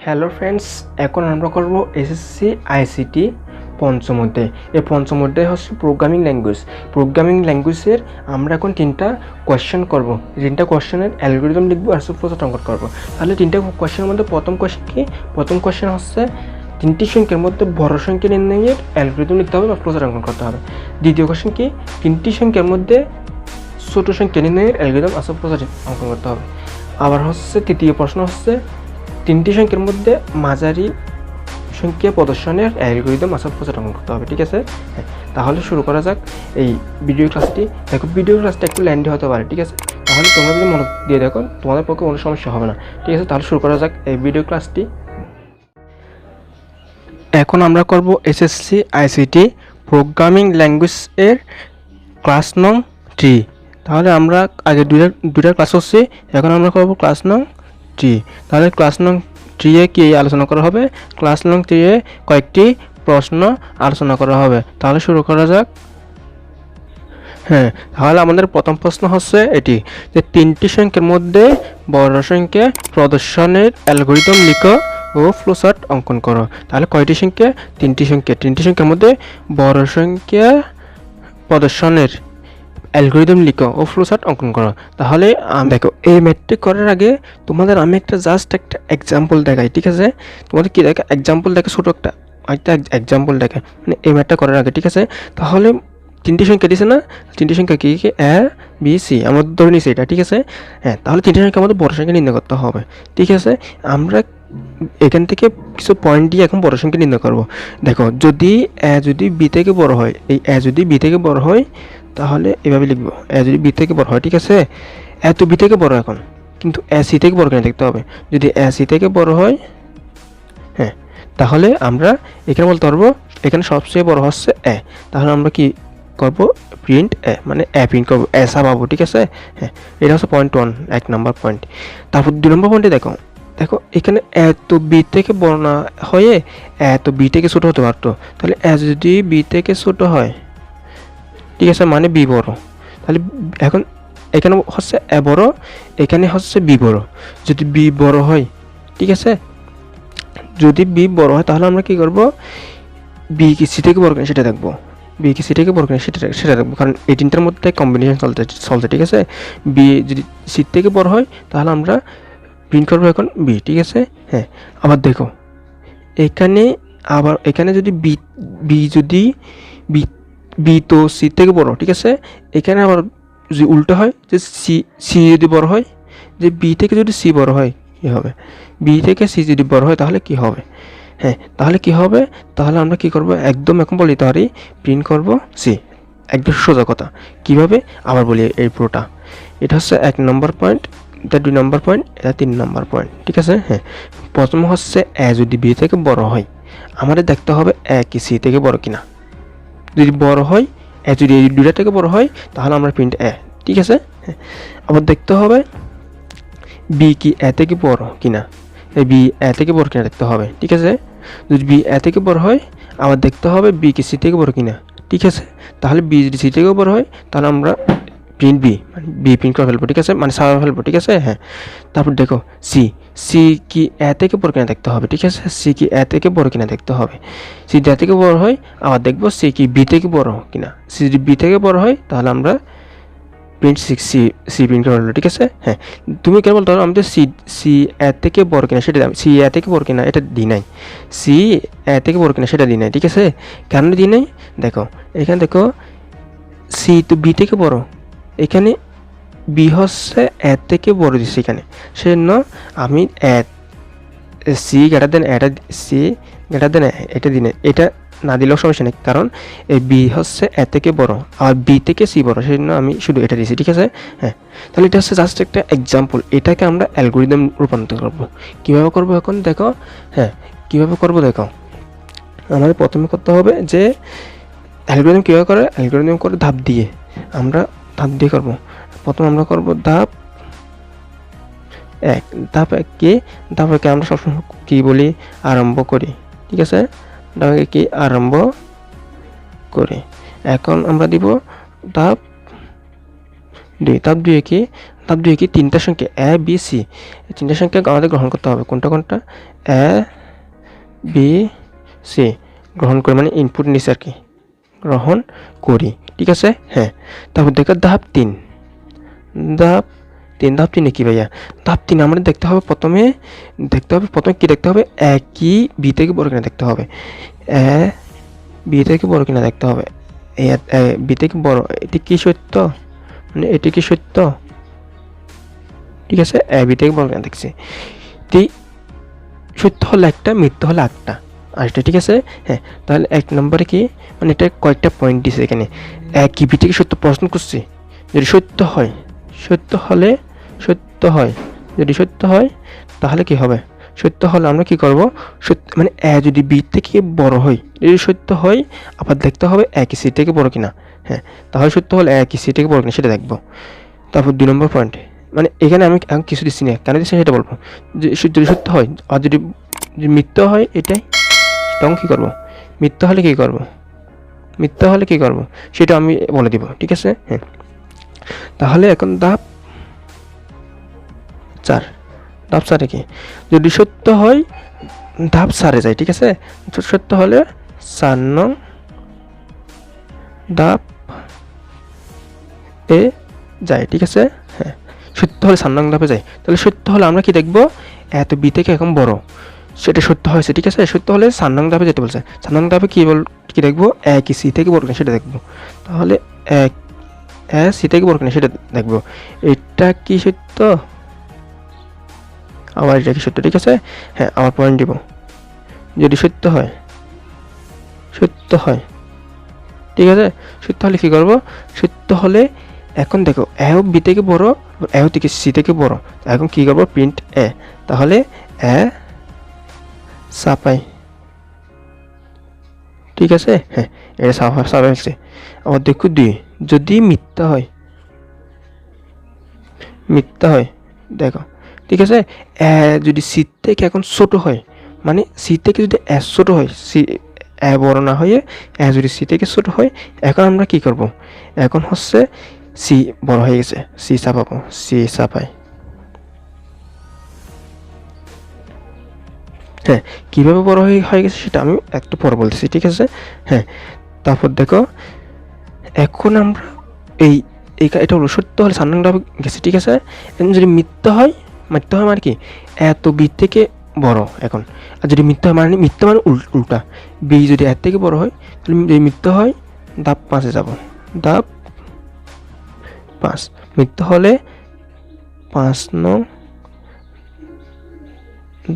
Hello friends, এখন আমরা করব এসএসসি আইসিটি পঞ্চম অধ্যায়। এই পঞ্চম অধ্যায় হচ্ছে প্রোগ্রামিং ল্যাঙ্গুয়েজ। প্রোগ্রামিং ল্যাঙ্গুয়েজের আমরা এখন 3টা কোয়েশ্চেন করব। 3টা কোয়েশ্চেনের অ্যালগরিদম লিখবো আর প্রসেস অঙ্কন করবো। তাহলে 3টা কোয়েশ্চেনের মধ্যে প্রথম কোয়েশ্চেন কি? প্রথম কোয়েশ্চেন হচ্ছে 3টি সংখ্যার মধ্যে বড় সংখ্যা নির্ণয়ের অ্যালগরিদম লিখতে হবে বা প্রসেস অঙ্কন করতে হবে। দ্বিতীয় কোয়েশ্চেন কি? 3টি সংখ্যার মধ্যে ছোট সংখ্যা নির্ণয়ের অ্যালগরিদম আর প্রসেস অঙ্কন করতে হবে। আবার হচ্ছে তৃতীয় প্রশ্ন হচ্ছে 3টি সংখ্যার মধ্যে মাঝারি সংখ্যা প্রদর্শনের অ্যালগরিদম আসল প্রচার করতে হবে। ঠিক আছে, তাহলে শুরু করা যাক এই ভিডিও ক্লাসটি। দেখো, ভিডিও ক্লাসটা একটু ল্যান্ডি হতে পারে, ঠিক আছে, তাহলে তোমরা যদি মনোযোগ দিয়ে দেখো তোমাদের পক্ষে কোনো সমস্যা হবে না। ঠিক আছে, তাহলে শুরু করা যাক এই ভিডিও ক্লাসটি। এখন আমরা করব এসএসসি আইসিটি প্রোগ্রামিং ল্যাঙ্গুয়েজ এর ক্লাস নং 3। তাহলে আমরা আগে দুইটা ক্লাস হচ্ছে, এখন আমরা করব ক্লাস নং 3। তাহলে ক্লাস নং 3 কি আলোচনা করা হবে? ক্লাস নং 3 কয়েকটি প্রশ্ন আলোচনা করা হবে। তাহলে শুরু করা যাক। তাহলে আমাদের প্রথম প্রশ্ন হচ্ছে এটি যে 3টি সংখ্যার মধ্যে বড় সংখ্যা প্রদর্শনের অ্যালগরিদম লিখো ও ফ্লোচার্ট অঙ্কন করো। তাহলে কয়টি সংখ্যা? 3টি সংখ্যা। 3টি সংখ্যার মধ্যে বড় সংখ্যা প্রদর্শনের অ্যালগরিদম লিখো ও ফ্লোচার্ট অঙ্কন করো। তাহলে দেখো, এই ম্যাথটি করার আগে তোমাদের আমি একটা এক্সাম্পল দেখাই। ঠিক আছে, তোমাদের কি দেখা এক্সাম্পল দেখে, ছোটো একটা এক্সাম্পল দেখে, মানে এই ম্যাথটা করার আগে। ঠিক আছে, তাহলে 3টি সংখ্যা দিছে না? 3টি সংখ্যা কি কি? এ বি সি আমরা ধরে নিছি এটা। ঠিক আছে, তাহলে 3টি সংখ্যা আমাদের বড় সংখ্যা নির্ণয় করতে হবে। ঠিক আছে, আমরা এখান থেকে কিছু পয়েন্ট দিয়ে এখন বড় সংখ্যা নির্ণয় করব। দেখো, যদি বি থেকে বড় হয়, এই যদি বি থেকে বড় হয় তাহলে এভাবে লিখবো, যদি বি থেকে বড় হয়। ঠিক আছে, তো বি থেকে বড়, এখন কিন্তু সি থেকে বড় কিনা দেখতে হবে। যদি সি থেকে বড় হয়, তাহলে আমরা এখানে বলতে পারবো এখানে সবচেয়ে বড় হচ্ছে তাহলে আমরা কি করব? প্রিন্ট মানে প্রিন্ট করবো, সা পাবো। ঠিক আছে, এটা হচ্ছে পয়েন্ট 1, 1 নম্বর পয়েন্ট। তারপর 2 নম্বর পয়েন্টে দেখো এখানে এত বি থেকে বড় না হয়ে এত বি থেকে ছোট হতে পারতো। তাহলে যদি বি থেকে ছোট হয়, ঠিক আছে, মানে বি বড়, তাহলে এখন এখানে হচ্ছে এ বড়, এখানে হচ্ছে বি বড়। যদি বি বড় হয়, ঠিক আছে, যদি বি বড় হয় তাহলে আমরা কি করব? বি কি সি থেকে বড় কিনা সেটা দেখবো। বি কি সি থেকে বড় কিনা সেটা দেখবো, কারণ এই 3টার মধ্যে কম্বিনেশন চলছে। ঠিক আছে, বি যদি সি থেকে বড় হয় তাহলে আমরা প্রিন্ট করবো এখন বি। ঠিক আছে, আবার দেখো এখানে যদি বি যদি বি তো সি থেকে বড়। ঠিক আছে, এখানে আবার যদি উল্টো হয়, যে সি যদি বড় হয়, যে বি থেকে যদি সি বড় হয় কী হবে? বি থেকে সি যদি বড় হয় তাহলে কি হবে? তাহলে কি হবে? তাহলে আমরা কি করব? একদম এখন বলি তাহলে প্রিন্ট করব সি। একদম সোজা কথা। কিভাবে? আবার বলি এই পুরোটা। এটা হচ্ছে 1 নম্বর পয়েন্ট, এটা 2 নম্বর পয়েন্ট, এটা 3 নম্বর পয়েন্ট। ঠিক আছে, প্রথম হচ্ছে যদি বি থেকে বড় হয়, আমাদের দেখতে হবে কি সি থেকে বড় কিনা। যদি বড় হয়, যদি এই 2টা থেকে বড় হয় তাহলে আমরা প্রিন্ট ঠিক আছে, আবার দেখতে হবে বি কি থেকে বড় কিনা, বি থেকে বড় কিনা দেখতে হবে। ঠিক আছে, যদি বি থেকে বড় হয় আবার দেখতে হবে বি কি সি থেকে বড় কিনা। ঠিক আছে, তাহলে বি যদি সি থেকে বড় হয় তাহলে আমরা প্রিন্ট বি, মানে বি প্রিন্ট করে ফেলবো। ঠিক আছে, মানে সারা ফেলবো। ঠিক আছে, তারপর দেখো সি কি থেকে বড় কিনা দেখতে হবে। ঠিক আছে, সি কি থেকে বড় কিনা দেখতে হবে। সি থেকে বড় হয় আবার দেখবো সি কি বি থেকে বড় কিনা। সি যদি বি থেকে বড় হয় তাহলে আমরা প্রিন্ট সি প্রিন্ট করে ফেলবো। ঠিক আছে, তুমি কেন বলতে পারো আমি তো সি থেকে বড় কিনা সেটা সি থেকে বড় কিনা এটা দিই নাই, সি থেকে বড় কিনা সেটা দিই নাই। ঠিক আছে, কেন দিই নাই? দেখো এখানে দেখো, সি তো বি থেকে বড়, এখানে বি হচ্ছে থেকে বড় দিচ্ছে এখানে, সেজন্য আমি সি গ্রেটার দেন এটা দিই নাই। এটা না দিলেও সমস্যা নেই, কারণ এই বি হচ্ছে থেকে বড় আর বি থেকে সি বড়, সেই জন্য আমি শুধু এটা দিয়েছি। ঠিক আছে, তাহলে এটা হচ্ছে জাস্ট একটা এক্সাম্পল। এটাকে আমরা অ্যালগরিদম রূপান্তর করব। কীভাবে করব এখন দেখো, কীভাবে করব দেখো। আমাদের প্রথমে করতে হবে যে অ্যালগরিদম কীভাবে করে, অ্যালগরিদম করে ধাপ দিয়ে আমরা করব। প্রথম আমরা করব ধাপ 1। ধাপ 1 কি? ধাপ 1 আমরা সবসময় কী বলি? আরম্ভ করি। ঠিক আছে, কি আরম্ভ করি। এখন আমরা দিব ধাপ 2। ধাপ 2 কি? ধাপ 2 কি তিনটা সংখ্যা এ বি সি, এই তিনটা সংখ্যা আমাদের গ্রহণ করতে হবে। কোনটা কোনটা? এ বি সি গ্রহণ করে, মানে ইনপুট নিচ্ছে আর কি, গ্রহণ করি, ঠিক আছে। হ্যাঁ, তারপর দেখো ধাপ 3। ধাপ 3 কি ভাইয়া? ধাপ 3 আমাদের দেখতে হবে প্রথমে কি দেখতে হবে? এ কি বি থেকে বড় কিনা দেখতে হবে। এ বি থেকে বড় কিনা দেখতে হবে। বি থেকে বড়, এটি কি সত্য? মানে এটি কি সত্য? ঠিক আছে, এ বি থেকে বড় কিনা দেখছি। সত্য হলে একটা, মিথ্যা হলে আটটা, ঠিক আছে। হ্যাঁ, তাহলে 1 নম্বরে কি, মানে এটা কয়েকটা পয়েন্ট দিছে এখানে। কি বি থেকে সত্য প্রশ্ন করছি, যদি সত্য হয় যদি সত্য হয় তাহলে কি হবে? সত্য হলে আমরা কি করব? সত্য মানে এ যদি বি থেকে বড় হয়, যদি সত্য হয় আবার দেখতে হবে এ কি সি থেকে বড় কিনা। হ্যাঁ, তাহলে সত্য হলে এ কি সি থেকে বড় কিনা সেটা দেখব। তারপর 2 নম্বর পয়েন্ট, মানে এখানে আমি কিছু দিচ্ছি না, কেন দিচ্ছি সেটা বলবো। যদি সত্য হয় আর যদি মিথ্যা হয়, এটাই তখন কী করবো? মিথ্যা হলে কী করবো সেটা আমি বলে দিব, ঠিক আছে। হ্যাঁ, তাহলে এখন ধাপ 4 কি, যদি সত্য হয় ধাপ 4-এ যায়, ঠিক আছে। সত্য হলে 4 নং ধাপ এ যায়, ঠিক আছে। হ্যাঁ, সত্য হলে 4 নং ধাপে যায়। তাহলে সত্য হলে আমরা কি দেখবো? এত বি থেকে এখন বড়, সেটা সত্য হয়েছে, ঠিক আছে। সত্য হলে 4 নং ধাপে যেতে বলছে। 4 নং ধাপে কি দেখবো? এ কি সি থেকে বড় কিনা সেটা দেখবো। তাহলে এ সি থেকে বড় কিনা সেটা দেখবো। এটা কি সত্য? আবার এটা কি সত্য? ঠিক আছে। হ্যাঁ, আবার পয়েন্ট দিব। যদি সত্য হয়, ঠিক আছে। সত্য হলে কি করবো? সত্য হলে এখন দেখো এও বি থেকে বড়, এও থেকে সি থেকে বড়, এখন কি করবো? প্রিন্ট এ। তাহলে এ সাপাই, ঠিক আছে। হ্যাঁ, এটা সাপাই হচ্ছে। আবার দেখো 2, যদি মিথ্যা হয় দেখো, ঠিক আছে। এ যদি সি থেকে এখন ছোট হয়, মানে সি থেকে যদি এ ছোট হয়, সি এ বড় না হয়ে এ যদি সি থেকে ছোট হয়, এখন আমরা কি করব? এখন হচ্ছে সি বড় হয়ে গেছে, সি চাপাই। হ্যাঁ, কীভাবে বড় হয়ে গেছে সেটা আমি একটু পরে বলতেছি, ঠিক আছে। হ্যাঁ, তারপর দেখো এখন আমরা এটা হলো সত্য হলে 4 নং ধাপে গেছে, ঠিক আছে। এখন যদি মিথ্যা হয় মানে কি? এত বি থেকে বড় এখন। আর যদি মিথ্যা হয় মানে উল্টা, বি যদি এর থেকে বড় হয় তাহলে যদি মিথ্যা হয় ধাপ 5-এ যাব। ধাপ 5, মিথ্যা হলে 5 নং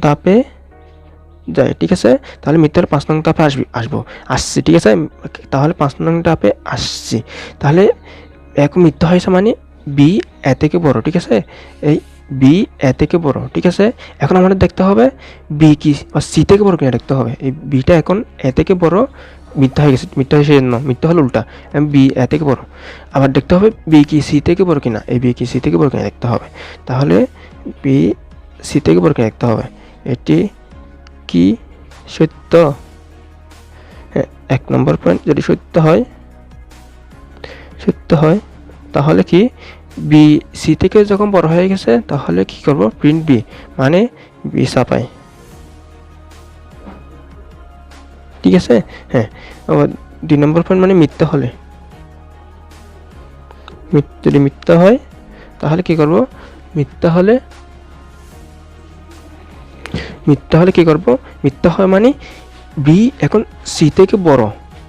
ধাপে যায়, ঠিক আছে। তাহলে মিথ্যার 5 নং ধাপে আসছি, ঠিক আছে। তাহলে 5 নং ধাপে আসছি। তাহলে এখন মিথ্যা হয়েছে মানে বি এ থেকে বড়, ঠিক আছে। এই বি এ থেকে বড়, ঠিক আছে। এখন আমাদের দেখতে হবে বি কি বা সি থেকে বড় কিনা দেখতে হবে। এই বিটা এখন এ থেকে বড়, মিথ্যা হয়ে গেছে, মিথ্যা হয়েছে জন্য, মিথ্যা হলো উল্টা, বি এ থেকে বড়। আবার দেখতে হবে বি কি সি থেকে বড় কিনা, এই বি কি সি থেকে বড় কিনা দেখতে হবে। তাহলে বি সি থেকে বড় কিনা দেখতে হবে। এটি কি সত্য? হ্যাঁ, 1 নম্বর পয়েন্ট, যদি সত্য হয় তাহলে কি বি সি থেকে যখন বড় হয়ে গেছে তাহলে কি করব? প্রিন্ট বি, মানে বি চাপাই, ঠিক আছে। হ্যাঁ, আবার 2 নম্বর পয়েন্ট, মানে মিথ্যা হলে, যদি মিথ্যা হয় তাহলে কি করব? মিথ্যা হলে কি করব? মিথ্যা হয় মানে বি এখন সি থেকে বড়।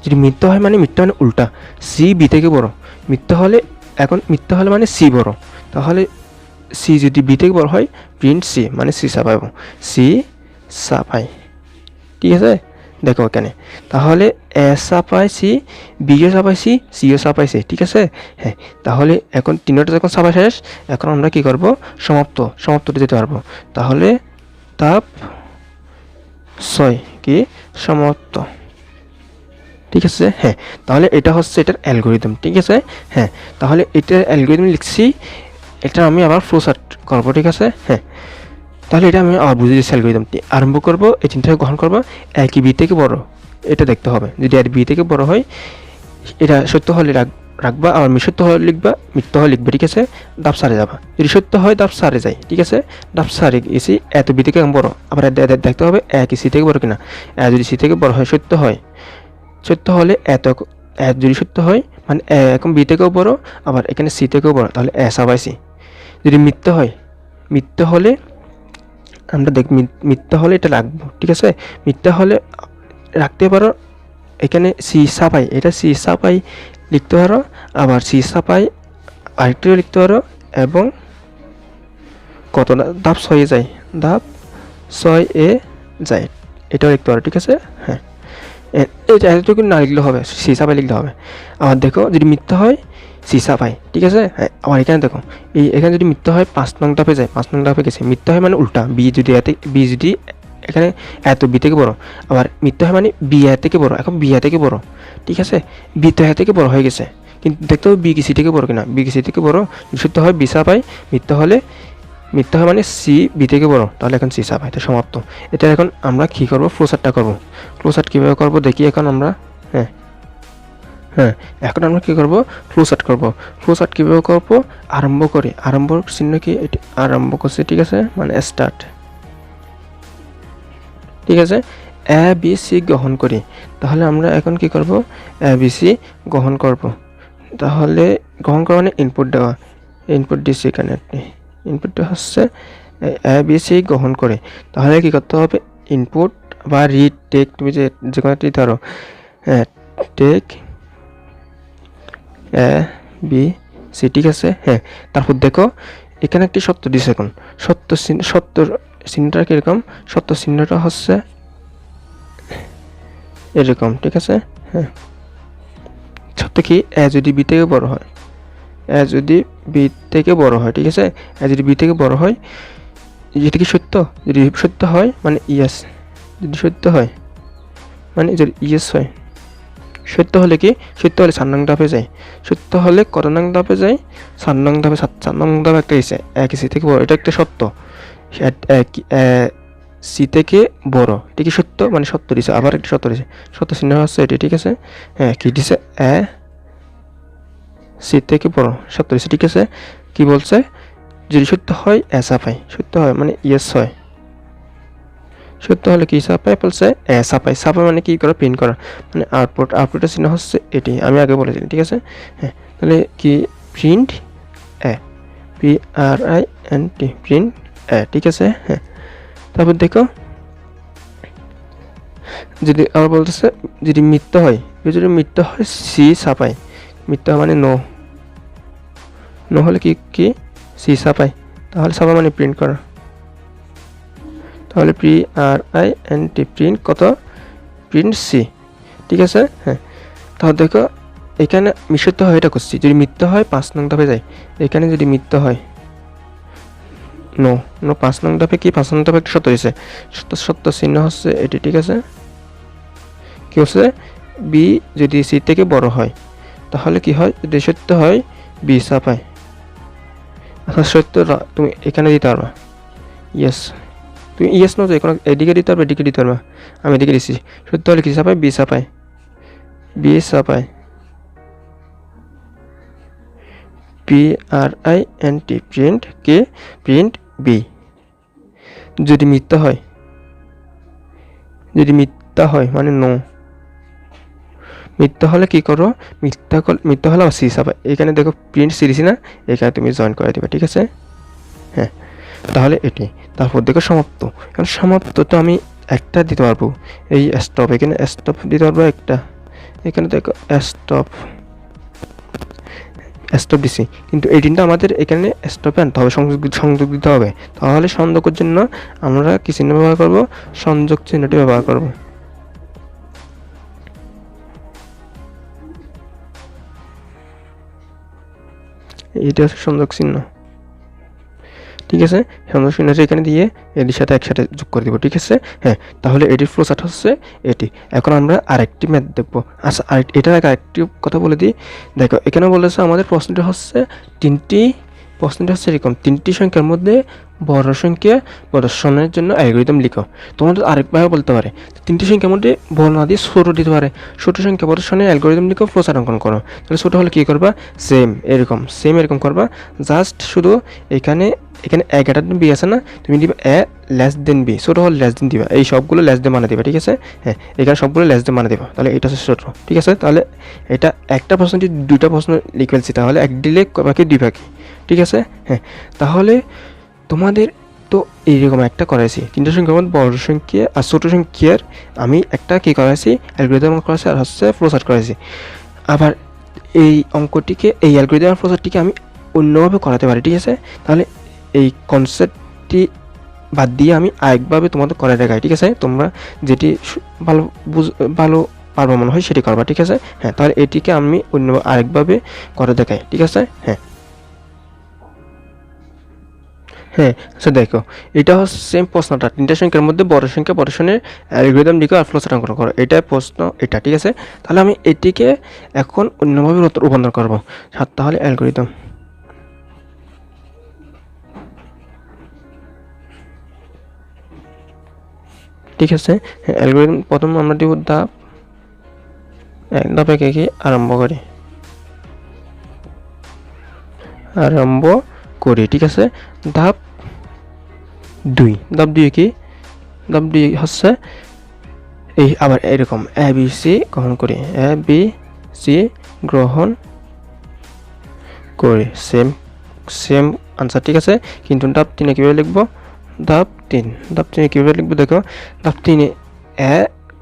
যদি মিথ্যা হয় মানে উল্টা, সি বি থেকে বড়। মিথ্যা হলে মানে সি বড়। তাহলে সি যদি বি থেকে বড় হয়, প্রিন্ট সি, মানে সি চাপাই, ঠিক আছে। দেখো এখানে তাহলে এ চাপাই সি, বিও চাপাই সি, সিও চাপাই সি, ঠিক আছে। হ্যাঁ, তাহলে এখন 3টা যখন চাপা শেষ, এখন আমরা কি করব? সমাপ্ততে যেতে পারবো। তাহলে ধাপ 6 কি সমাপ্ত, ঠিক আছে। হ্যাঁ, তাহলে এটা হচ্ছে এটার অ্যালগোরিদম, ঠিক আছে। হ্যাঁ, তাহলে এটার অ্যালগোরিদম লিখছি, এটা আমি আবার ফ্লো চার্ট করবো, ঠিক আছে। হ্যাঁ, তাহলে এটা আমি আবার বুঝে দিচ্ছি। অ্যালগোরিদমটি আরম্ভ করবো, এই চিন্তাকে গ্রহণ করবো, একই বি থেকে বড়, এটা দেখতে হবে। যদি আর বি থেকে বড় হয়, এটা সত্য হলে রাখবা, আবার সত্য হয় লিখবা, মিথ্যা হয় লিখবে, ঠিক আছে? ধাপ সারে যাবা, যদি সত্য হয় ধাপ সারে যায়, ঠিক আছে? ধাপ সারে গেছি, এত বি থেকে বড়, আবার দেখতে হবে কি সি থেকে বড় কিনা। যদি সি থেকে বড় হয়, সত্য হয়, সত্য হলে যদি সত্য হয় মানে এখন বি থেকেও বড়, আবার এখানে সি থেকেও বড়, তাহলে সাবাই সি। যদি মিথ্যা হয়, মিথ্যা হলে আমরা মিথ্যা হলে এটা রাখবো, ঠিক আছে? মিথ্যা হলে রাখতে পারো এখানে সি সাপাই, এটা সি সাপাই লিখতে পারো, আবার সি সাপাই আরেকটিও লিখতে পারো, এবং কত ধাপ 6 যায়, ধাপ 6 যায়, এটাও লিখতে পারো, ঠিক আছে? হ্যাঁ, এটা এতটুকু না লিখলে হবে, সি সাপাই লিখতে হবে। আবার দেখো যদি মিথ্যা হয় সি সাপাই, ঠিক আছে? হ্যাঁ, আবার এখানে দেখো এখানে যদি মিথ্যা হয় 5 নং ধাপে যায়, 5 নং ধাপে গেছে, মিথ্যা হয় মানে উল্টা, বি যদি এখানে এত বি থেকে বড়, আবার মিথ্যা হয় মানে বি এ থেকে বড়, এখন বি এ থেকে বড়, ঠিক আছে? বি তো এ থেকে বড় হয়ে গেছে, কিন্তু দেখতে হবে বি কি সি থেকে বড় কিনা, বি কি সি থেকে বড়, সত্য হয় বি সাপাই, মিথ্যা হয় মানে সি বি থেকে বড়, তাহলে এখন সি সাপাই, তো সমাপ্ত। এটা এখন আমরা কী করবো, ফ্লোচার্টটা করবো। ফ্লোচার্ট কীভাবে করবো দেখি এখন আমরা। হ্যাঁ, এখন আমরা কী করবো, ফ্লোচার্ট করবো। ফ্লোচার্ট কীভাবে করবো, আরম্ভ করি, আরম্ভ চিহ্ন কি এটি আরম্ভ করছি, ঠিক আছে? মানে স্টার্ট, ঠিক আছে? এ বি সি গ্রহণ করি, তাহলে আমরা এখন কি করব, এ বি সি গ্রহণ করব। তাহলে গ্রহণ করা মানে ইনপুট দেওয়া, ইনপুট দিচ্ছি এখানে, আপনি ইনপুটটা হচ্ছে এ বি সি গ্রহণ করে, তাহলে কি করতে হবে, ইনপুট বা রিড টেক, তুমি যে কোনো একটা দিতে পারো, টেক এ বি সি, ঠিক আছে? হ্যাঁ, তারপর দেখো এখানে একটি সত্য দিছে, এখন সত্যর চিহ্নটা কীরকম, সত্য চিহ্নটা হচ্ছে এরকম, ঠিক আছে? হ্যাঁ, সত্য কি, এ যদি বি থেকে বড় হয়, এ যদি বি থেকে বড় হয়, ঠিক আছে? এ যদি বি থেকে বড় হয়, যেটা কি সত্য, যদি সত্য হয় মানে ইয়েস, যদি সত্য হয় মানে যদি ইয়েস হয়, সত্য হলে কি, সত্য হলে 4 নং ধাপে যায়, সত্য হলে কত নং ধাপে যায়, 4 নং ধাপে, 4 নং ধাপে একটা গেছে, এক সি থেকে বড়, এটা একটা সত্য, সি থেকে বড়, এটা কি সত্য, মানে সত্য দিছে, আবার একটা সত্য দিছে, সত্য চিহ্ন হচ্ছে এটি, ঠিক আছে? হ্যাঁ, কি দিছে, এ সি থেকে বড়, সত্য দিছে, ঠিক আছে? কি বলছে, যদি সত্য হয় এ সাপাই, সত্য হয় মানে ইয়েস হয়, সত্য হলে কি সাপাই, বলছে এ সাপাই, সাপাই মানে কি করা, প্রিন্ট করা, মানে আউটপুটের চিহ্ন হচ্ছে এটি, আমি আগে বলেছিলাম, ঠিক আছে? হ্যাঁ, তাহলে কি, print A, P R I N T, print A, ঠিক আছে? হ্যাঁ, তারপর দেখো যদি আবার বলতেছে যদি মিথ্যা হয়, যদি মিথ্যা হয় সি সাপাই, মিথ্যা মানে নো হলে কি সি সাপাই, তাহলে সাপাই মানে প্রিন্ট করা, তাহলে P R I N T, print কত, প্রিন্ট সি, ঠিক আছে? হ্যাঁ, তাহলে দেখো এখানে সত্য হয় এটা করছি, যদি মিথ্যা হয় 5 নং ধাপে যায়, এখানে যদি মিথ্যা হয় নো 5 নং ধাপে কি, 5 নং ধাপে একটা সত্য দিয়েছে, সত্য চিহ্ন হচ্ছে এটি, ঠিক আছে? কি হচ্ছে, বি যদি সি থেকে বড় হয়, তাহলে কি হয়, যদি সত্য হয় বি সাপাই, আচ্ছা সত্য তুমি এখানে দিতে পারবা, ইয়েস, তুমি ইয়েস নো যে কোনো এদিকে দিতে পারবে, এদিকে দিতে পারবা, আমি এদিকে দিচ্ছি, সত্য হলে কি সাপাই, বি সাপাই, বি সাপাই, P R I N T, print K, print B. যদি মিথ্যা হয় মানে নো, মিথ্যা হলে কি করো, মিথ্যা হলে সি সাপাই, এখানে দেখো প্রিন্ট সিরিজ না, এখানে তুমি জয়েন করে দেবে, ঠিক আছে? হ্যাঁ, তাহলে এটি, তারপর দেখো সমাপ্ত, এখন সমাপ্ত তো আমি একটা দিতে পারবো, এই স্টপ, এখানে স্টপ দিতে পারবো একটা, এখানে দেখো স্টপ দিছি, কিন্তু এই দিনটা আমাদের এখানে স্টপে আনতে হবে, সংযোগ দিতে হবে, তাহলে সংযোগের জন্য আমরা কি চিহ্ন ব্যবহার করব, সংযোগ চিহ্নটি ব্যবহার করব। এটা হচ্ছে সংযোগ চিহ্ন, ঠিক আছে? সংযোগ চিহ্নটা এখানে দিয়ে এটির সাথে একসাথে যোগ করে দিব, ঠিক আছে? হ্যাঁ, তাহলে এটির ফ্লোচার্ট হচ্ছে এটি। এখন আমরা আরেকটি ম্যাথ দেখবো। আচ্ছা, এটার আগে আরেকটি কথা বলে দিই, দেখো এখানে বলেছে আমাদের প্রশ্নটা হচ্ছে এরকম, 3টি সংখ্যার মধ্যে বড় সংখ্যা প্রদর্শনের জন্য অ্যালগরিদম লিখো। তোমাদের আরেকভাবে বলতে পারে, তিনটি সংখ্যার মধ্যে বড় না দিয়ে ছোট দিতে পারে, ছোট সংখ্যা প্রদর্শনের অ্যালগরিদম লিখো, ফ্লোচার্ট অঙ্কন করো। তাহলে ছোট হলে কী করবা, সেম এরকম করবা, জাস্ট শুধু এখানে 11 বি আছে না, তুমি দিবা এ লেস দেন বি, ছোটো হলে লেস দেন দিবা, এই সবগুলো লেস দেন মানে দিবা, ঠিক আছে। হ্যাঁ, এখানে সবগুলো লেস দেন মানে দিবা, তাহলে এটা হচ্ছে ছোটো, ঠিক আছে। তাহলে এটা একটা প্রশ্ন যদি দুইটা প্রশ্ন লিখেছি, তাহলে এক দিলে বাকি দুই বাকি, ঠিক আছে। হ্যাঁ, তাহলে তোমাদের তো এইরকম একটা করাইছি, তিনটা সংখ্যার মধ্যে বড় সংখ্যা আর ছোটো সংখ্যার আমি একটা কী করাইছি, অ্যালগরিদম করাইছি আর হচ্ছে ফ্লোচার্ট করাইছি। আবার এই অঙ্কটিকে, এই অ্যালগরিদম আর ফ্লোচার্টটিকে আমি অন্যভাবে করাতে পারি, ঠিক আছে। তাহলে এই কনসেপ্টটি বাদ দিয়ে আমি আরেকভাবে তোমাদের করে দেখাই, ঠিক আছে। তোমরা যেটি ভালো পারবো মনে হয় সেটি করবা, ঠিক আছে। হ্যাঁ, তাহলে এটিকে আমি অন্য আরেকভাবে করে দেখাই, ঠিক আছে। হ্যাঁ, আচ্ছা দেখো, এটা হচ্ছে সেম প্রশ্নটা, তিনটা সংখ্যার মধ্যে বড় সংখ্যা প্রদর্শনের অ্যালগরিদম লিখো আর ফ্লোচার্ট অঙ্কন করো, এটাই প্রশ্ন, এটা ঠিক আছে। তাহলে আমি এটিকে এখন অন্যভাবে রূপান্তর করবো। তাহলে অ্যালগরিদম, ঠিক আছে। হ্যাঁ, অ্যালগরিদম প্রথম আমরা দিব ধাপ, এক ধাপে কি আরম্ভ করি, ঠিক আছে। ধাপ 2, ধাপ 2 কি, ধাপ 2 হচ্ছে এই আবার এরকম এ বি সি গ্রহণ করি, এ বি সি গ্রহণ করি, সেম আনসার, ঠিক আছে। কিন্তু ধাপ 3 কীভাবে লিখবো, ধাপ 3 কীভাবে লিখবো দেখো, ধাপ 3 এ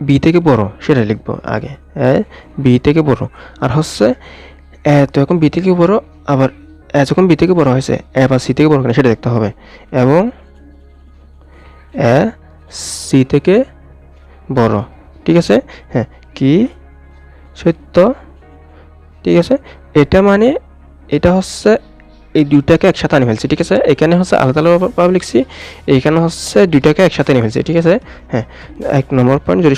বি থেকে বড় সেটা লিখবো আগে, এ বি থেকে বড়, আর হচ্ছে এ তো এখন বি থেকে বড়, আবার এ যখন বি থেকে বড় হয়েছে এ বা সি থেকে বড় কিনা সেটা দেখতে হবে, এবং এ সি থেকে বড়, ঠিক আছে। হ্যাঁ, কি সত্য, ঠিক আছে। এটা মানে এটা হচ্ছে এই দুইটাকে একসাথে আনি ফেলছি, ঠিক আছে। এখানে হচ্ছে আলাদা আলাদাভাবে লিখছি, এইখানে হচ্ছে দুইটাকে একসাথে নিয়ে ফেলছি, ঠিক আছে। হ্যাঁ, 1 নম্বর পয়েন্ট যদি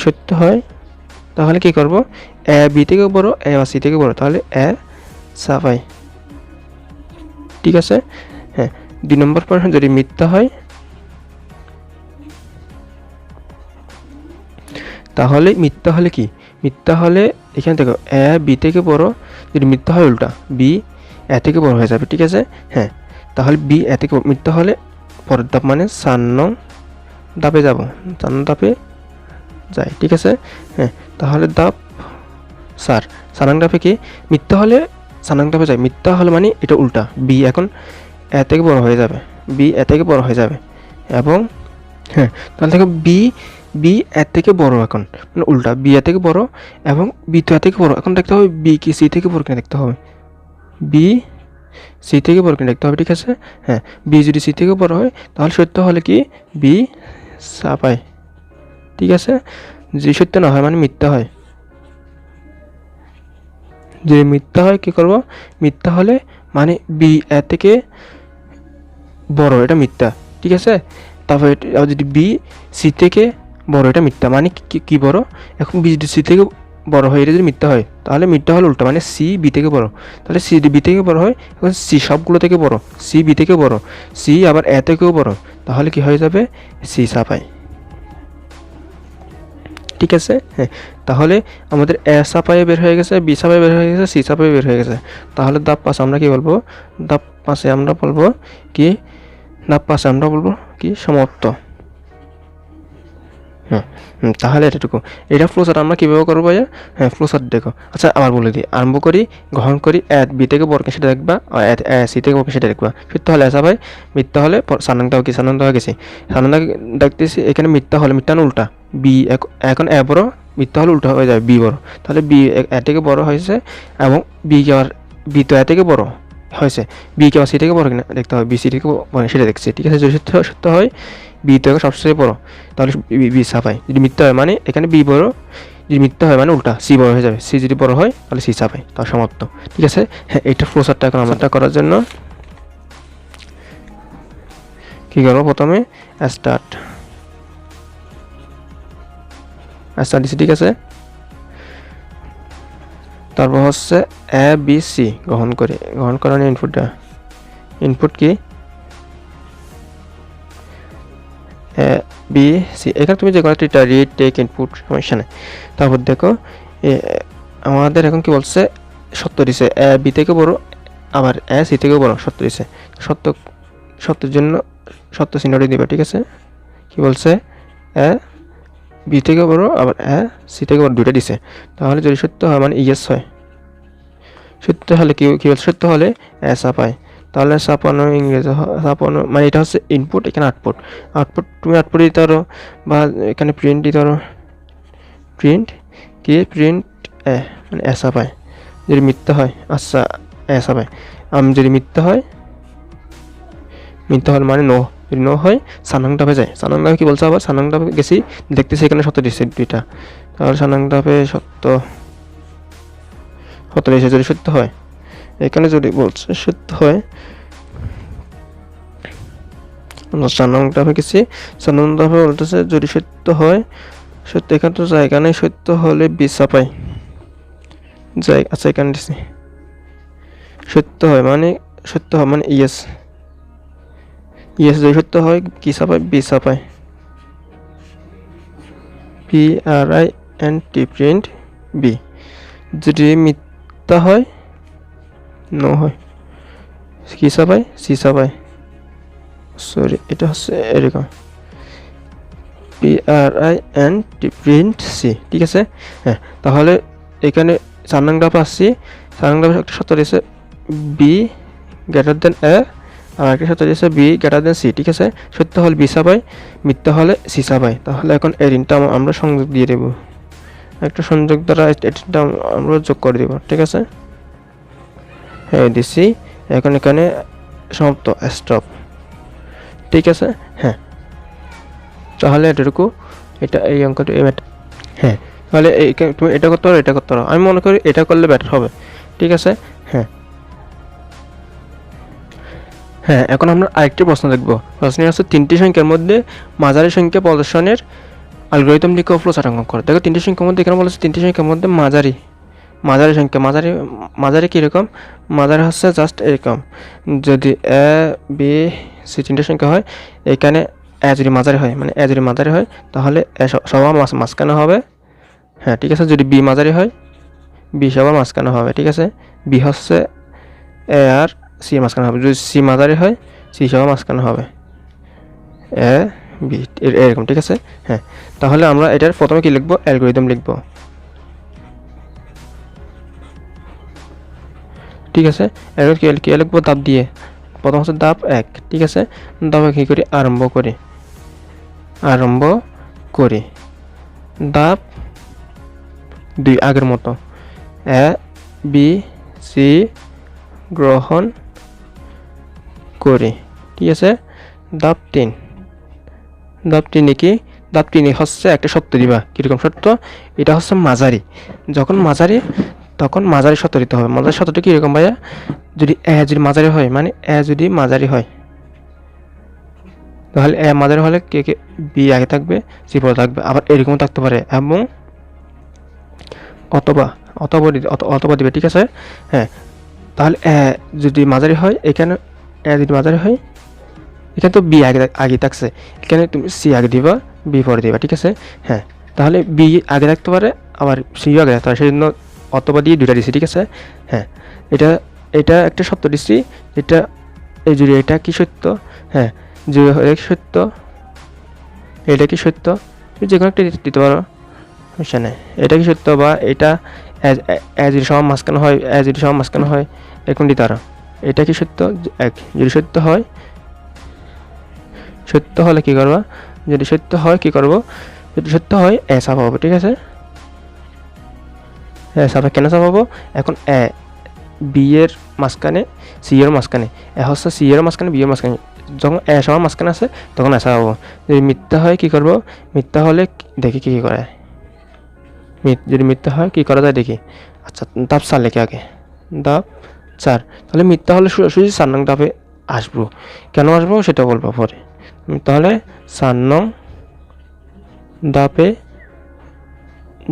সত্য হয় তাহলে কি করব, এ বি থেকে বড়, এ বা সি থেকে বড়, তাহলে এ সাফাই, ঠিক আছে। হ্যাঁ, 2 নম্বর পয়েন্ট যদি মিথ্যা হয় তাহলে মিথ্যা হলে কি, মিথ্যা হলে এখানে দেখো এ বি থেকে বড়, যদি মিথ্যা হয় উল্টা বি এ থেকে বড় হয়ে যাবে, ঠিক আছে। হ্যাঁ, তাহলে বি এ থেকে মিথ্যা হলে পরের ধাপ মানে 4 নং ধাপে যাব, 4 নং ধাপে যাই, ঠিক আছে। হ্যাঁ, তাহলে ধাপ 4 নং ধাপে কি, মিথ্যা হলে 4 নং ধাপে যায়, মিথ্যা হলে মানে এটা উল্টা, বি এখন এ থেকে বড় হয়ে যাবে, এবং হ্যাঁ, তাহলে দেখো বি এর থেকে বড়, এখন মানে উল্টা বি এর থেকে বড় এবং বি তো এর থেকে বড়, এখন দেখতে হবে বি কি সি থেকে বড় কিনা দেখতে হবে, বি সি থেকে বড় কিনা দেখতে হবে, ঠিক আছে। হ্যাঁ, বি যদি সি থেকে বড় হয় তাহলে সত্য হলে কি বি সাফাই, ঠিক আছে। যদি সত্য না হয় মানে মিথ্যা হয়, যদি মিথ্যা হয় কি করব, মিথ্যা হলে মানে বি এর থেকে বড়, এটা মিথ্যা, ঠিক আছে। তারপরে যদি বি সি থেকে বড়, এটা মিথ্যা, মানে কি বড়, এখন বি যদি সি থেকে বড় হয়, এটা যদি মিথ্যা হয় তাহলে মিথ্যা হলে উল্টা, মানে সি বি থেকে বড়, তাহলে সি বি থেকে বড় হয়, এখন সি সবগুলো থেকে বড়, সি বি থেকে বড়, সি আবার এ থেকেও বড়, তাহলে কি হয়ে যাবে, সি সাফাই, ঠিক আছে। হ্যাঁ, তাহলে আমাদের এ সাফাই বের হয়ে গেছে, বি সাফাই বের হয়ে গেছে, সি সাফাই বের হয়ে গেছে। তাহলে ধাপ 5 আমরা কি বলবো, ধাপ 5 আমরা বলবো কি, সমাপ্ত। তাহলে এতটুকু, এটা ফ্লোচার্ট আমরা কীভাবে করবো ভাইয়া, হ্যাঁ ফ্লোচার্ট দেখো। আচ্ছা, আবার বলে দিই, আরম্ভ করি, গ্রহণ করি, বি থেকে বড়কে সেটা দেখবা, সি থেকে বড়কে সেটা দেখবা, সত্য হলে আসা ভাই, মিথ্যা হলে সানাংটাও গেছি, সানাংটা দেখতেছি, এখানে মিথ্যা হলে, মিথ্যা না উল্টা, বি এখন এ বড়, মিথ্যা হলে উল্টা হয়ে যাবে বি বড়, তাহলে বি এ থেকে বড় হয়েছে, এবং বি কে আবার বি তো এ থেকে বড় হয়েছে, বি কে আবার সি থেকে বড় কিনা দেখতে হবে, বি সি থেকে বড় সেটা দেখছি, ঠিক আছে। যদি সত্য হয় বি থেকে সবচেয়ে বড়, তাহলে বি সাফাই, যদি মিথ্যা হয় মানে এখানে বি বড়, যদি মিথ্যা হয় মানে উল্টা সি বড় হয়ে যাবে, সি যদি বড় হয় তাহলে সি সাফাই, তার সমাপ্ত, ঠিক আছে। হ্যাঁ, এটা ফ্লোচার্টটা এখন আমারটা করার জন্য কী করবো, প্রথমে স্টার্ট দিচ্ছি, ঠিক আছে। তারপর হচ্ছে এ বি সি গ্রহণ করার ইনপুটটা ইনপুট কি বি সি, এখানে তুমি যে কোনো একটা রিড টেক ইনপুট সমস্যা নেই। তারপর দেখো আমাদের এখন কি বলছে, সত্য দিছে, এ বি থেকে বড় আবার এ সি থেকে বড়, সত্য দিছে। সত্যের জন্য সত্য চিহ্নটি দিবা, ঠিক আছে। কি বলছে, এ বি থেকে বড় আবার এ সি থেকে বড়, দুইটা দিছে। তাহলে যদি সত্য হয় মানে ইয়েস হয়। সত্য হলে কি বলছে, সত্য হলে এ ছাপায়। তাহলে ছাপানো ইংরেজি ছাপানো মানে এটা হচ্ছে ইনপুট, এখানে আউটপুট। তুমি আউটপুট দিতে পারো বা এখানে প্রিন্ট দিতে পারো। প্রিন্ট এ মানে এ ছাপায়। যদি মিথ্যা হয় আচ্ছা এ ছাপায়। যদি মিথ্যা হলে মানে নো, যদি নো হয় সানাং ডাবে যায়। সানাং ডাবে কি বলছে, আবার সানাং ডাবে গেছি, দেখতেছি এখানে সত্য দিচ্ছে দুইটা। তাহলে সানাং ডাবে সত্য দিচ্ছে। যদি সত্য হয়, এখানে যদি বলছে সত্য হয়, সানাং ডাবে গেছি, সানাং ডাবে বলতেছে যদি সত্য হয়, সত্য এখানে তো জায়গা নেই, সত্য হলে বি ছাপায় যাই। আচ্ছা এখানে দিছি সত্য হয় মানে ইয়েস যদি সত্য হয় কি ছাপায়, বি ছাপায়। PRINT print B. যদি মিথ্যা হয় নো হয় কি ছাপায়, সি ছাপায়। সরি এটা হচ্ছে এরকম PRINT প্রিন্ট সি, ঠিক আছে। হ্যাঁ, তাহলে এখানে 4 নং ধাপ আসছি। 4 নং ধাপে একটা সত্য দিয়েছে বি গ্রেটার দেন এ, আর একটা সত্য দিয়েছে বি গ্রেটার দেন সি, ঠিক আছে। সত্য হলে বি ছাপায়, মিথ্যা হলে সি ছাপায়। তাহলে এখন এই ঋণটা আমরা সংযোগ দিয়ে দেব, একটা সংযোগ দ্বারা এটা আমরা যোগ করে দেব, ঠিক আছে। হ্যাঁ দিছি, এখন এখানে সমাপ্ত, স্টপ, ঠিক আছে। হ্যাঁ, তাহলে এটুকু, এটা এই অঙ্কটা হ্যাঁ, তাহলে তুমি এটা করতে পারো, এটা করতে পারো। আমি মনে করি এটা করলে বেটার হবে, ঠিক আছে। হ্যাঁ, এখন আমরা আরেকটি প্রশ্ন দেখব। প্রশ্ন হচ্ছে 3টি সংখ্যার মধ্যে মাঝারি সংখ্যা প্রদর্শনের অ্যালগরিদম লিখে ও ফ্লোচার্ট অঙ্কন করো। দেখো 3টি সংখ্যার মধ্যে, এখানে বলেছে 3টি সংখ্যার মধ্যে মাঝারি সংখ্যা। মাঝারি কীরকম, মাঝারি হচ্ছে জাস্ট এরকম। যদি এ বি সি 3টে সংখ্যা হয়, এখানে এ যদি মাঝারি হয় মানে এ যদি মাঝারি হয় তাহলে এ সবার মাঝখানে হবে। হ্যাঁ, ঠিক আছে। যদি বি মাঝারি হয়, বি সবার মাঝখানে হবে, ঠিক আছে। বি হচ্ছে এ আর সি মাঝখানে হবে। যদি সি মাঝারি হয়, সি সবার মাঝখানে হবে, এ বি এরকম, ঠিক আছে। হ্যাঁ, তাহলে আমরা এটার প্রথমে কি লিখবো, অ্যালগরিদম লিখবো, ঠিক আছে। এবার কি লিখবো, ধাপ দিয়ে। প্রথম হচ্ছে ধাপ 1, ঠিক আছে। ধাপ কি করি, আরম্ভ করি। ধাপ 2 আগের মতো, এ বি সি গ্রহণ করি, ঠিক আছে। ধাপ 3 কি, ধাপ 3 হচ্ছে একটা সত্য দিবা। কিরকম সত্য, এটা হচ্ছে মাঝারি। যখন মাঝারি তখন মাঝারি সত্য দিতে হবে। মাঝারি সত্যটা কীরকম ভাইয়া, যদি যদি মাঝারি হয় মানে যদি মাঝারি হয় তাহলে মাঝারি হলে কে বি আগে থাকবে, সি পরে থাকবে। আবার এরকম থাকতে পারে, এবং অথবা দিবে, ঠিক আছে। হ্যাঁ, তাহলে যদি মাঝারি হয়, এখানে যদি মাঝারি হয়, এখানে তো বি আগে থাকছে, এখানে তুমি সি আগে দিবা, বি পরে দিবা, ঠিক আছে। হ্যাঁ, তাহলে বি আগে থাকতে পারে, আবার সিও আগে থাকতে পারে, সেই জন্য অথবা দিয়ে 2টা দিছি, ঠিক আছে। হ্যাঁ, এটা একটা সত্য দিচ্ছি। এটা যদি এটা কি সত্য, হ্যাঁ যদি সত্য, এটা কি সত্য, যে কোনো একটা দিতে পারো, সমস্যা নেই। এটা কি সত্য, বা এটা যদি সবার মাঝখানে হয়, এরকম দিতে পারো। এটা কি সত্য, যদি সত্য হলে কি করবা, যদি সত্য হয় কি করবো, যদি সত্য হয় এ ছাপাবো, ঠিক আছে। কেন ছাপাবো, এখন এ বি এর মাঝখানে, সি এর মাঝখানে, এ হচ্ছে সি এর মাঝখানে, বি এর মাঝখানে। যখন এ সবার মাঝখানে আছে তখন এ ছাপাবো। যদি মিথ্যা হয় কি করবো, মিথ্যা হলে দেখি কি করে, যদি মিথ্যা হয় কি করা যায় দেখি। আচ্ছা, ধাপ 4 লিখে আগে, ধাপ 4। তাহলে মিথ্যা হলে সোজাসুজি 4 নং ধাপে আসবো। কেন আসবো সেটা বলবো পরে। তাহলে 4 নং ধাপে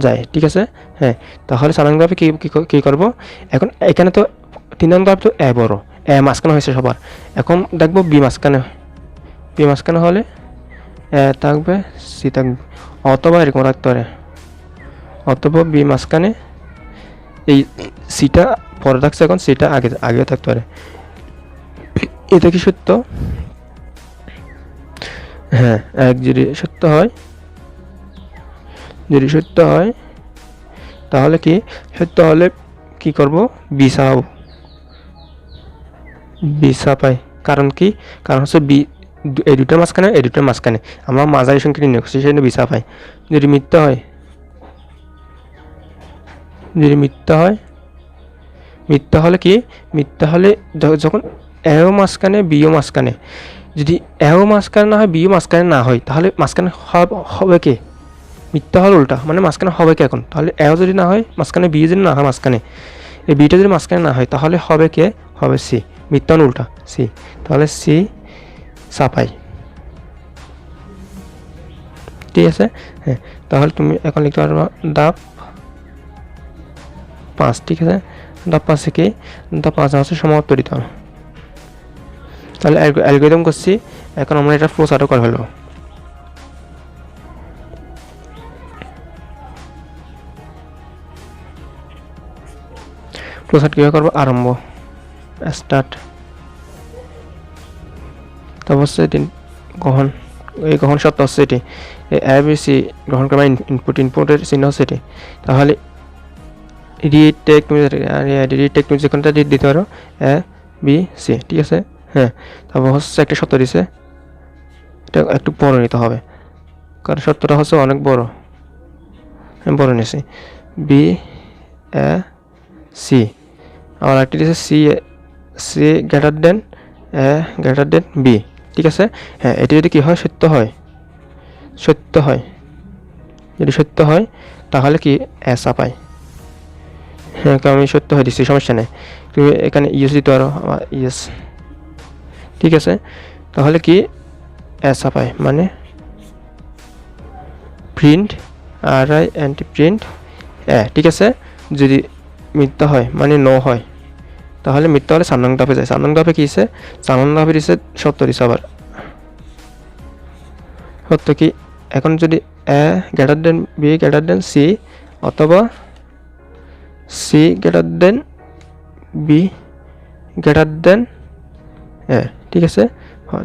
যায়, ঠিক আছে। হ্যাঁ, তাহলে 4 নং ধাপে কি করবো, এখন এখানে তো 3 নং ধাপ তো এ বড়, এ মাঝখানে হয়েছে সবার। এখন দেখবো বি মাঝখানে হলে এ থাকবে, সি থাকবে, অথবা এরকম রাখতে পারে, অথবা বি মাঝখানে এই সিটা পরে থাকছে, এখন সিটা আগে থাকতে পারে। এটা কি সত্য? হ্যাঁ, এক যদি সত্য হয় তাহলে কি সত্য হলে কি করব, বি ছাপাই। কারণ কি, কারণ হচ্ছে বি এই দুটার মাঝখানে আমরা মাঝারি সংখ্যা নির্ণয় করছি, সেজন্য বি ছাপাই। যদি মিথ্যা হয় মিথ্যা হলে কি, মিথ্যা হলে যখন এও মাঝখানে বিও মাঝখানে, যদি এও মাঝখানে না হয় বিও মাঝখানে না হয়, তাহলে মাঝখানে হবে কে, মিথ্যা হল উল্টা, মানে মাঝখানে হবে কে এখন, তাহলে এও যদি না হয় মাঝখানে, বি যদি না হয় মাঝখানে, এই বিটা যদি মাঝখানে না হয়, তাহলে হবে কে, হবে সি, মিথ্যা হল উল্টা সি, তাহলে সি ছাপাই। ঠিক আছে, হ্যাঁ, তাহলে তুমি এখন লিখতে পারবা ধাপ 5। ঠিক আছে, ধাপ 5 কি, ধাপ 5 হচ্ছে সমান্তরিত। তাহলে অ্যালগরিদম করছি, এখন আমরা এটা ফ্লো চার্টও করে ফেলবো। ফ্লো চার্ট কীভাবে করবো, আরম্ভ স্টার্ট, তারপর হচ্ছে এটি গ্রহণ, এই গ্রহণ শর্ত হচ্ছে এটি এ বি সি গ্রহণ করবা, ইনপুটের চিহ্ন হচ্ছে এটি। তাহলে রিটেক তুমি যেখানটা দিতে পারো এ বি সি। ঠিক আছে, হ্যাঁ, তারপর হচ্ছে একটা শর্ত দিছে, এটা একটু বড় নিতে হবে, কারণ শর্তটা হচ্ছে অনেক বড়, আমি বড় নিয়েছি, বি এ সি। আবার একটি দিচ্ছে সি গ্রেটার দেন বি। ঠিক আছে, হ্যাঁ, এটি যদি কি হয়, সত্য হয়, যদি সত্য হয় তাহলে কি এ ছাপাই। হ্যাঁ, আমি সত্য হয়ে দিচ্ছি, সমস্যা নেই, তুমি এখানে ইএস দিতে পারো, ইএস। ঠিক আছে, তাহলে কি এ ছাপাই, মানে প্রিন্ট RINT প্রিন্ট এ। ঠিক আছে, যদি মিথ্যা হয় মানে নো হয়, তাহলে মিথ্যা হলে 4 নং ধাপে যায়। 4 নং ধাপে কি আছে, 4 নং ধাপে দিচ্ছে সত্য দিচ্ছে, আবার সত্য কি, এখন যদি A greater than B greater than C, অথবা C greater than B greater than A. ঠিক আছে,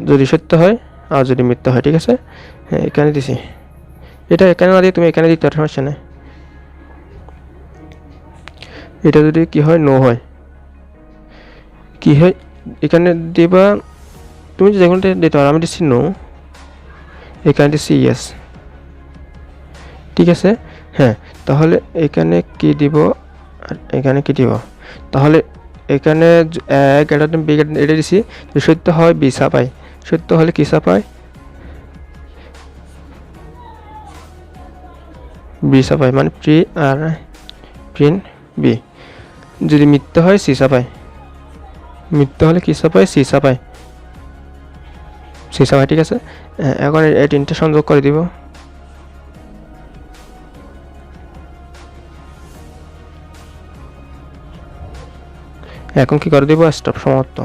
যদি সত্য হয় আর যদি মিথ্যা হয়। ঠিক আছে, হ্যাঁ, এখানে দিছি, এটা এখানে না দিয়ে তুমি এখানে দিতে পারো, সমস্যা নেই। এটা যদি কি হয়, নো হয়, কি হয় এখানে দিবা, তুমি যে কোনটা দিতে পারো, আমি দিচ্ছি নো, এখানে দিচ্ছি ইয়েস। ঠিক আছে, হ্যাঁ, তাহলে এখানে কি দিব আর এখানে কি দিব, তাহলে এখানে এ গ্রেটার দেন বি গ্রেটার, এটা দিছি, যদি সত্য হয় বি ছাপাই, সত্য হলে কি ছাপাই, বি ছাপাই, মানে প্রিন্ট বি। যদি মিথ্যা হয় সি ছাপাই, মিথ্যা হলে কি ছাপাই, সি ছাপাই। ঠিক আছে, এখন এই 3টে সংযোগ করে দিব। এখন কি করে দিব, স্টপ, সমাপ্ত,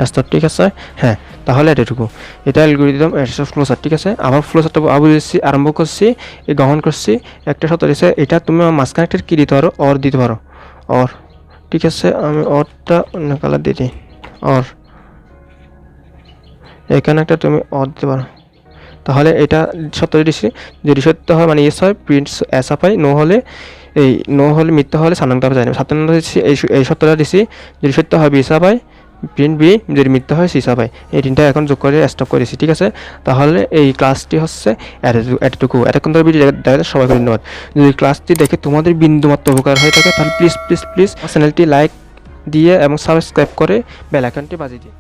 স্টপ। ঠিক আছে, হ্যাঁ, তাহলে এটুকু, এটা অ্যালগরিদম, ফ্লো চার্ট। ঠিক আছে, আবার ফ্লো চার্টটা আরম্ভ করছি, এই গ্রহণ করছি, একটা শর্ত দিয়েছে, এটা তুমি মাঝখানে একটা কি দিতে পারো, অর দিতে পারো, অর। ঠিক আছে, আমি অরটা অন্য কালার দিয়ে দিই, অর, এখানে একটা তুমি অর দিতে পারো, তাহলে এটা সত্য দিচ্ছি, যদি সত্য হয় মানে ইয়েস হয়, প্রিন্ট এস আপ হয়, নো হলে মিথ্যা হলে 4 নং ধাপে যায় না। 7 নং ধাপে দিচ্ছি, এই সত্যটা দিচ্ছি, যদি সত্য হয় বি ছাপাই, প্রিন্ট বি, যদি মিথ্যা হয় সি ছাপাই। এই 3টা এখন যোগ করে স্টপ করেছি। ঠিক আছে, তাহলে এই ক্লাসটি হচ্ছে এতটুকু। এতক্ষণ ধরে ভিডিও দেখা সবাইকে ধন্যবাদ। যদি ক্লাসটি দেখে তোমাদের বিন্দুমাত্র উপকার হয়ে থাকে, তাহলে প্লিজ চ্যানেলটি লাইক দিয়ে এবং সাবস্ক্রাইব করে বেল আইকনটি বাজিয়ে দিন।